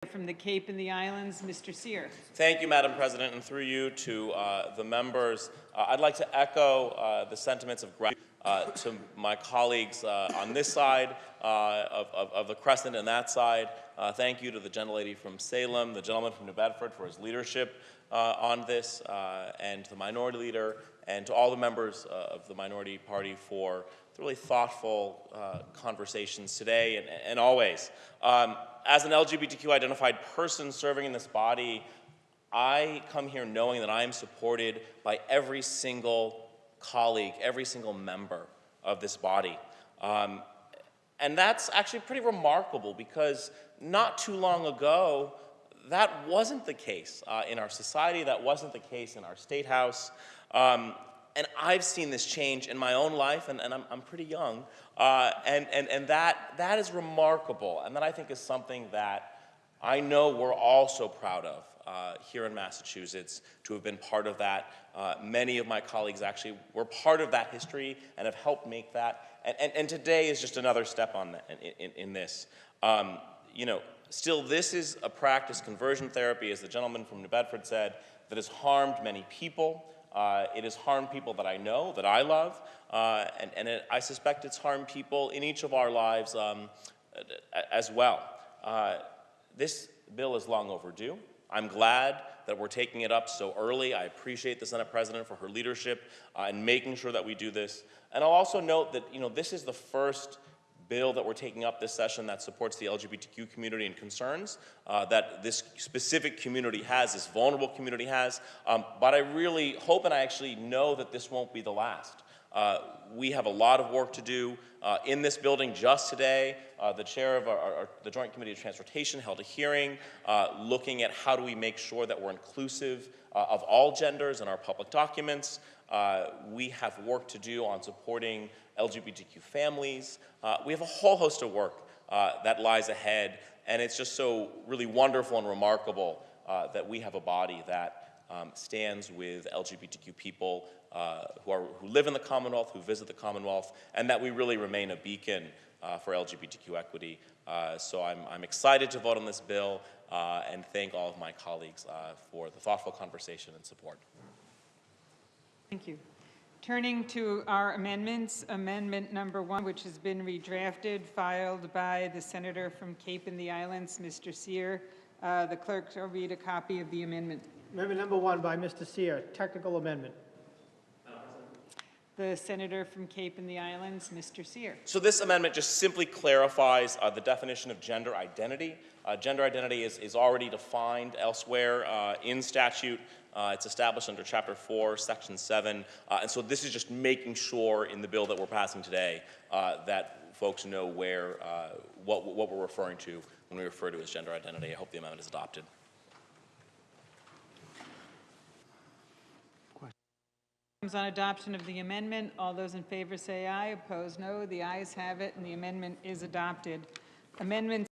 From the Cape and the Islands, Mr. Cyr. Thank you, Madam President, and through you to the members. I'd like to echo the sentiments of gratitude to my colleagues on this side of the crescent and that side. Thank you to the gentlelady from Salem, the gentleman from New Bedford for his leadership on this, and the minority leader, and to all the members of the minority party for the really thoughtful conversations today and always. As an LGBTQ identified person serving in this body, I come here knowing that I am supported by every single colleague, every single member of this body. And that's actually pretty remarkable because not too long ago, that wasn't the case in our society, that wasn't the case in our state house. And I've seen this change in my own life, and I'm pretty young, and that is remarkable, and that I think is something that I know we're all so proud of here in Massachusetts to have been part of that. Many of my colleagues actually were part of that history and have helped make that, and today is just another step on that, in this. You know, still, this is a practice, conversion therapy, as the gentleman from New Bedford said, that has harmed many people. It has harmed people that I know, that I love, and I suspect it's harmed people in each of our lives as well. This bill is long overdue. I'm glad that we're taking it up so early. I appreciate the Senate President for her leadership in making sure that we do this. And I'll also note that, you know, this is the first bill that we're taking up this session that supports the LGBTQ community and concerns that this specific community has, this vulnerable community has. But I really hope and I actually know that this won't be the last. We have a lot of work to do in this building. Just today, the chair of the Joint Committee of Transportation held a hearing looking at how do we make sure that we're inclusive of all genders in our public documents. We have work to do on supporting LGBTQ families. We have a whole host of work that lies ahead, and it's just so really wonderful and remarkable that we have a body that stands with LGBTQ people who live in the Commonwealth, who visit the Commonwealth, and that we really remain a beacon for LGBTQ equity. So I'm excited to vote on this bill and thank all of my colleagues for the thoughtful conversation and support. Thank you. Turning to our amendments, amendment number 1, which has been redrafted, filed by the senator from Cape and the Islands, Mr. Cyr. The clerk shall read a copy of the amendment. Amendment number 1 by Mr. Cyr, technical amendment. The senator from Cape and the Islands, Mr. Cyr. So this amendment just simply clarifies the definition of gender identity. Gender identity is already defined elsewhere in statute. It's established under Chapter 4, Section 7. And so this is just making sure in the bill that we're passing today that folks know where, what we're referring to when we refer to as gender identity. I hope the amendment is adopted. On adoption of the amendment, all those in favor say aye. Opposed, no. The ayes have it, and the amendment is adopted. Amendment